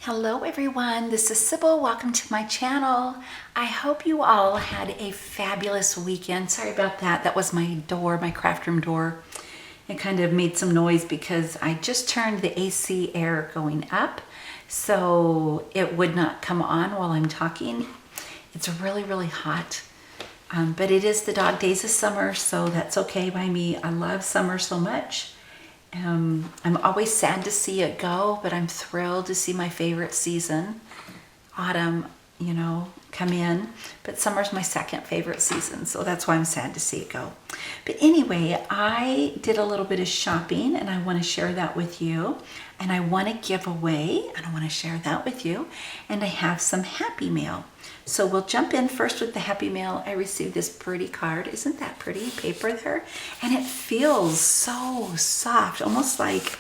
Hello everyone, this is Sybil. Welcome to my channel. I hope you all had a fabulous weekend. Sorry about that. That was my door, my craft room door. It kind of made some noise because I just turned the AC air going up, so it would not come on while I'm talking. It's really, really hot. But it is the dog days of summer, so that's okay by me. I love summer so much. I'm always sad to see it go, but I'm thrilled to see my favorite season, autumn, come in. But summer's my second favorite season, so that's why I'm sad to see it go. But anyway, I did a little bit of shopping and I want to share that with you. And I want to give away, and I want to share that with you. And I have some Happy Mail. So we'll jump in first with the Happy Mail. I received this pretty card. Isn't that pretty paper there? And it feels so soft, almost like,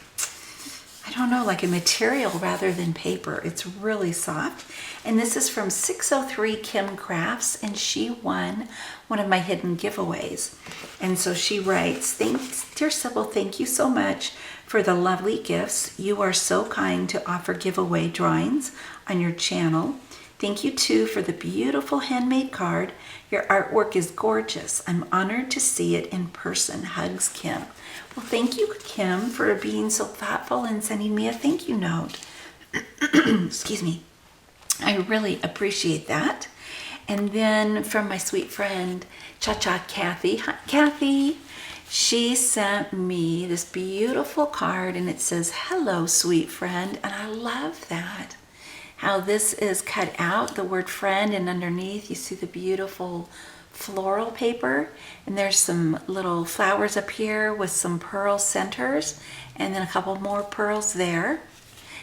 I don't know, like a material rather than paper. It's really soft. And this is from 603 Kim Crafts, and she won one of my hidden giveaways. And so she writes, "Thanks, dear Sybil, thank you so much for the lovely gifts. You are so kind to offer giveaway drawings on your channel. Thank you too for the beautiful handmade card. Your artwork is gorgeous. I'm honored to see it in person. Hugs, Kim." Well, thank you, Kim, for being so thoughtful and sending me a thank you note. Excuse me. I really appreciate that. And then from my sweet friend, Cha-Cha Kathy. Hi, Kathy. She sent me this beautiful card and it says, "Hello, sweet friend." And I love that. How this is cut out, the word friend, and underneath you see the beautiful floral paper. And there's some little flowers up here with some pearl centers and then a couple more pearls there.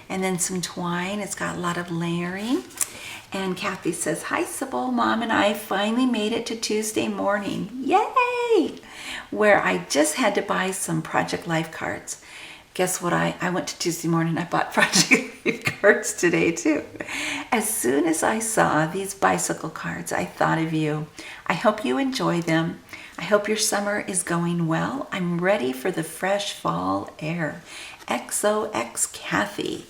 And then some twine. It's got a lot of layering. And Kathy says, "Hi, Sybil. Mom and I finally made it to Tuesday morning. Yay!" Where I just had to buy some Project Life cards. Guess what? I went to Tuesday morning. I bought Project Life cards today too. As soon as I saw these bicycle cards, I thought of you. I hope you enjoy them. I hope your summer is going well. I'm ready for the fresh fall air. XOX Kathy.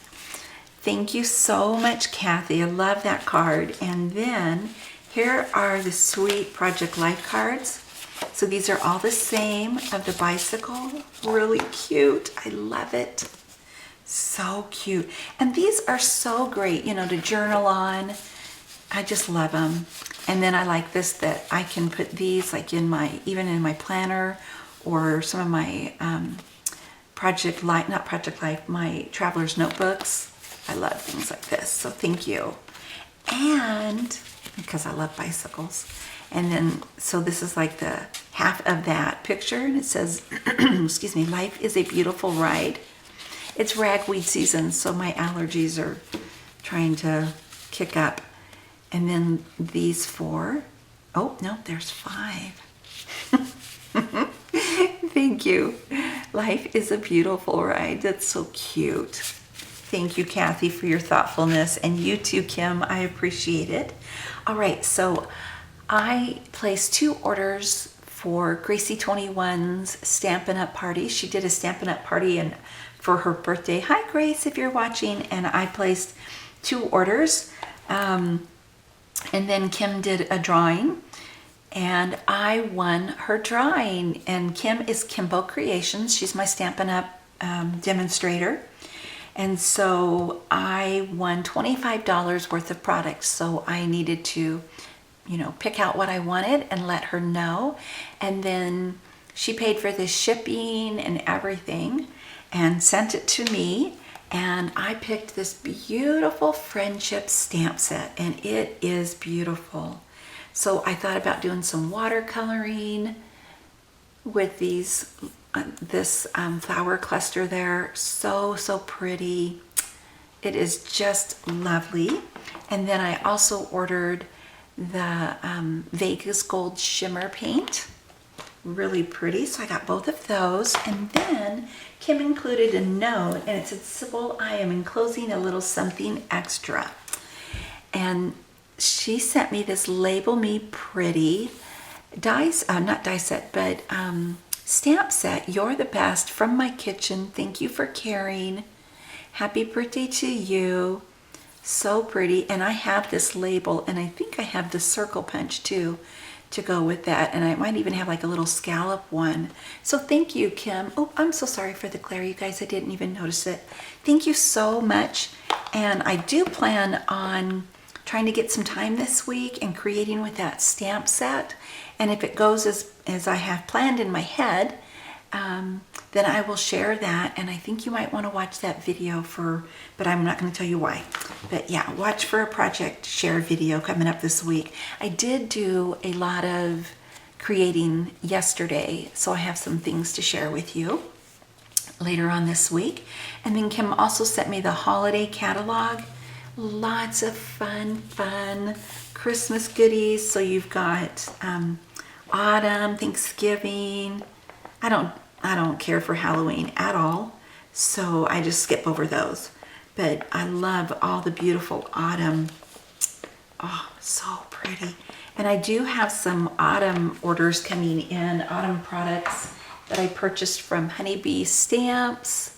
Thank you so much, Kathy. I love that card. And then here are the sweet Project Life cards. So these are all the same of the bicycle. Really cute. I love it. So cute. And these are so great, to journal on. I just love them. And then I like this, that I can put these like even in my planner or some of my my traveler's notebooks. I love things like this, so thank you. And because I love bicycles. And then, so this is like the half of that picture, and it says, excuse me, "Life is a beautiful ride." It's ragweed season, so my allergies are trying to kick up. And then these four, oh, no, there's 5. Thank you. Life is a beautiful ride. That's so cute. Thank you, Kathy, for your thoughtfulness. And you too, Kim. I appreciate it. All right, so I placed 2 orders for Gracie 21's Stampin' Up! Party. She did a Stampin' Up! Party for her birthday. Hi, Grace, if you're watching. And I placed 2 orders. And then Kim did a drawing. And I won her drawing. And Kim is Kimbo Creations. She's my Stampin' Up! Demonstrator. And so I won $25 worth of products. So I needed to, pick out what I wanted and let her know. And then she paid for the shipping and everything and sent it to me. And I picked this beautiful friendship stamp set, and it is beautiful. So I thought about doing some watercoloring with this flower cluster there. So pretty. It is just lovely. And then I also ordered the Vegas Gold Shimmer paint. Really pretty. So I got both of those. And then Kim included a note, and it said, "Sybil, I am enclosing a little something extra." And she sent me this Label Me Pretty not die set, but stamp set. "You're the best from my kitchen. Thank you for caring. Happy birthday to you. So pretty. And I have this label, and I think I have the circle punch too to go with that. And I might even have like a little scallop one. So thank you, Kim. Oh, I'm so sorry for the glare, you guys. I didn't even notice it. Thank you so much. And I do plan on trying to get some time this week and creating with that stamp set. And if it goes as I have planned in my head, then I will share that. And I think you might want to watch that video but I'm not going to tell you why. But yeah, watch for a project share video coming up this week. I did do a lot of creating yesterday, so I have some things to share with you later on this week. And then Kim also sent me the holiday catalog. Lots of fun Christmas goodies. So you've got autumn, Thanksgiving. I don't care for Halloween at all, so I just skip over those. But I love all the beautiful autumn. Oh, so pretty. And I do have some autumn orders coming in, autumn products that I purchased from Honeybee Stamps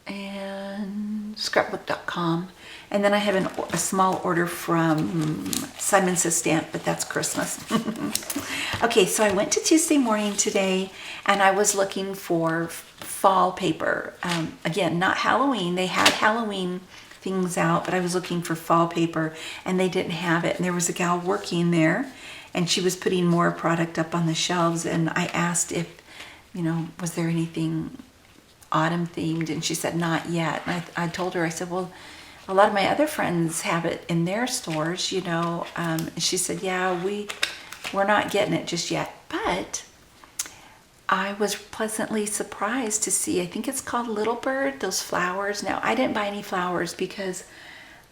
and scrapbook.com. And then I have a small order from Simon Says Stamp, but that's Christmas. Okay, so I went to Tuesday Morning today, and I was looking for fall paper. Again, not Halloween. They had Halloween things out, but I was looking for fall paper, and they didn't have it. And there was a gal working there, and she was putting more product up on the shelves, and I asked if, was there anything autumn themed, and she said not yet. And I told her, I said, well, a lot of my other friends have it in their stores, and she said, yeah, we're not getting it just yet. But I was pleasantly surprised to see, I think it's called Little Bird, those flowers. Now, I didn't buy any flowers because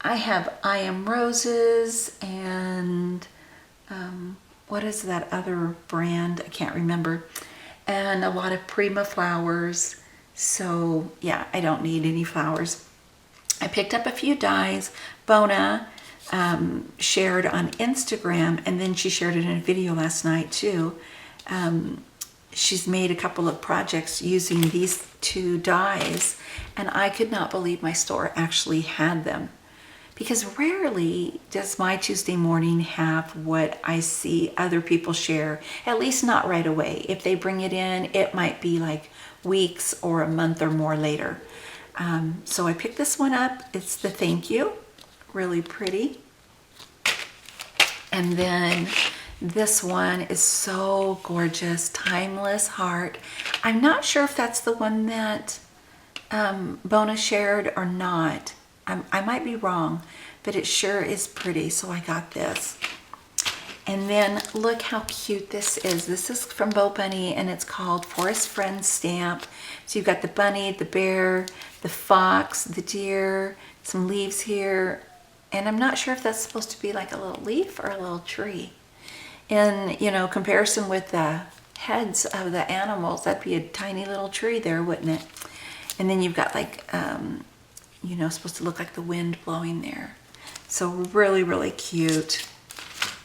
I have I Am Roses and what is that other brand? I can't remember. And a lot of Prima flowers. So yeah, I don't need any flowers. I picked up a few dies. Bona shared on Instagram, and then she shared it in a video last night too. She's made a couple of projects using these two dies, and I could not believe my store actually had them, because rarely does My Tuesday Morning have what I see other people share, at least not right away. If they bring it in, it might be like weeks or a month or more later. So I picked this one up. It's the Thank You, really pretty. And then this one is so gorgeous, Timeless Heart. I'm not sure if that's the one that Bona shared or not. I might be wrong, but it sure is pretty, so I got this. And then look how cute this is. This is from Bo Bunny, and it's called Forest Friends Stamp. So you've got the bunny, the bear, the fox, the deer, some leaves here. And I'm not sure if that's supposed to be like a little leaf or a little tree. In, comparison with the heads of the animals, that'd be a tiny little tree there, wouldn't it? And then you've got like, supposed to look like the wind blowing there. So really, really cute.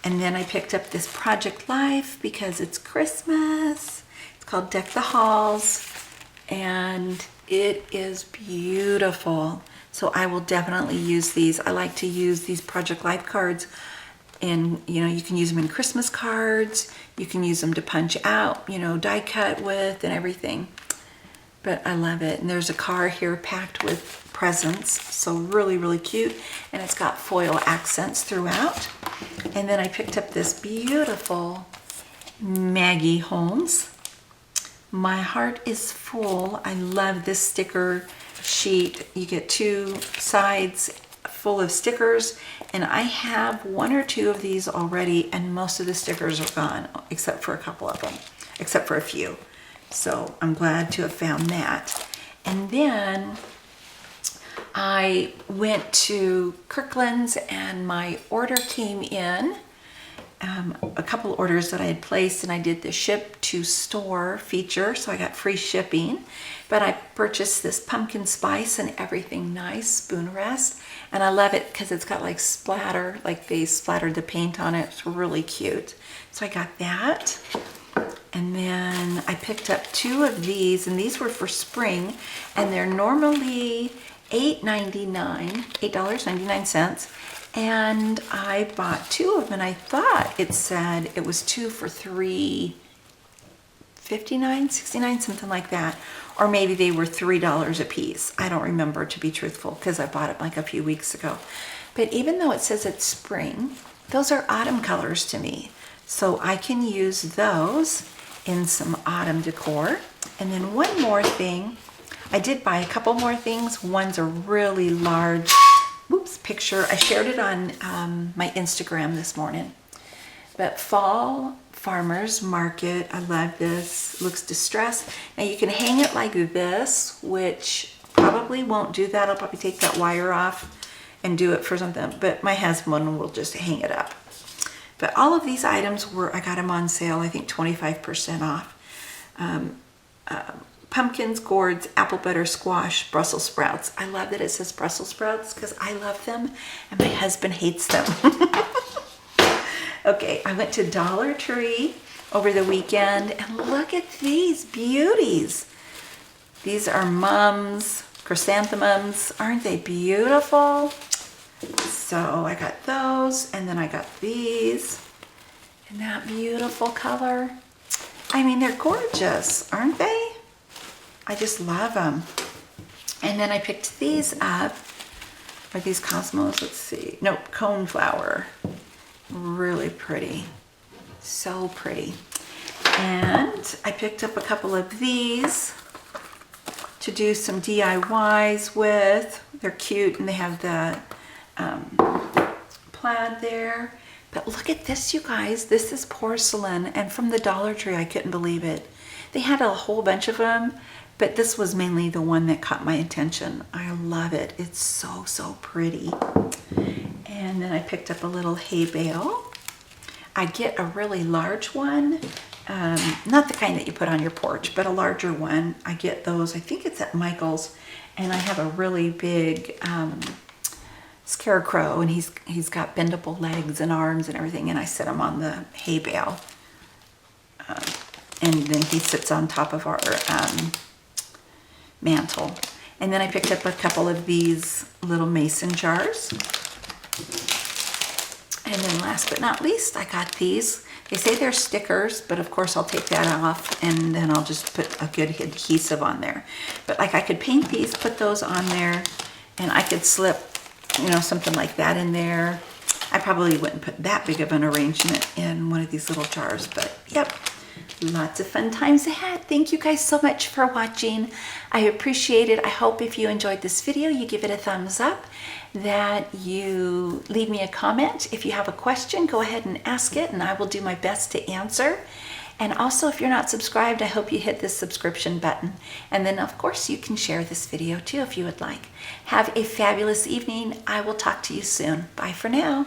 And then I picked up this Project Life because it's Christmas. It's called Deck the Halls, and it is beautiful. So I will definitely use these. I like to use these Project Life cards, and you can use them in Christmas cards. You can use them to punch out, die cut with and everything. But I love it. And there's a car here packed with presents, so really, really cute. And it's got foil accents throughout. And then I picked up this beautiful Maggie Holmes. My Heart is Full. I love this sticker sheet. You get two sides full of stickers, and I have one or two of these already, and most of the stickers are gone, except for a couple of them, except for a few. So I'm glad to have found that. And then I went to Kirkland's, and my order came in. A couple orders that I had placed, and I did the ship to store feature, so I got free shipping. But I purchased this pumpkin spice and everything nice spoon rest, and I love it because it's got like splatter, like they splattered the paint on it. It's really cute. So I got that. And then I picked up two of these, and these were for spring, and they're normally $8.99, and I bought 2 of them, and I thought it said it was 2 for $3.59, 69, something like that. Or maybe they were $3 a piece. I don't remember, to be truthful, because I bought it like a few weeks ago. But even though it says it's spring, those are autumn colors to me. So I can use those in some autumn decor. And then one more thing, I did buy a couple more things. One's a really large, picture. I shared it on my Instagram this morning. But Fall Farmers Market, I love this. It looks distressed. Now you can hang it like this, which probably won't do that. I'll probably take that wire off and do it for something, but my husband will just hang it up. But all of these items I got them on sale, I think 25% off. Pumpkins, gourds, apple butter, squash, Brussels sprouts. I love that it says Brussels sprouts because I love them and my husband hates them. Okay, I went to Dollar Tree over the weekend and look at these beauties. These are Mom's chrysanthemums. Aren't they beautiful? So I got those, and then I got these in that beautiful color. I mean, they're gorgeous, aren't they? I just love them. And then I picked these up. Are these Cosmos? Let's see. Nope, coneflower. Really pretty. So pretty. And I picked up a couple of these to do some DIYs with. They're cute, and they have the plaid there. But look at this, you guys. This is porcelain, and from the Dollar Tree. I couldn't believe it. They had a whole bunch of them, but this was mainly the one that caught my attention. I love it. It's so, so pretty. And then I picked up a little hay bale. I get a really large one. Not the kind that you put on your porch, but a larger one. I get those, I think it's at Michael's, and I have a really big scarecrow, and he's got bendable legs and arms and everything, and I set him on the hay bale. And then he sits on top of our mantle. And then I picked up a couple of these little mason jars. And then last but not least, I got these. They say they're stickers, but of course I'll take that off, and then I'll just put a good adhesive on there. But like I could paint these, put those on there, and I could slip, something like that in there. I probably wouldn't put that big of an arrangement in one of these little jars, but yep. Lots of fun times ahead. Thank you guys so much for watching. I appreciate it. I hope if you enjoyed this video, you give it a thumbs up, that you leave me a comment. If you have a question, go ahead and ask it, and I will do my best to answer. And also, if you're not subscribed, I hope you hit this subscription button. And then, of course, you can share this video too if you would like. Have a fabulous evening. I will talk to you soon. Bye for now.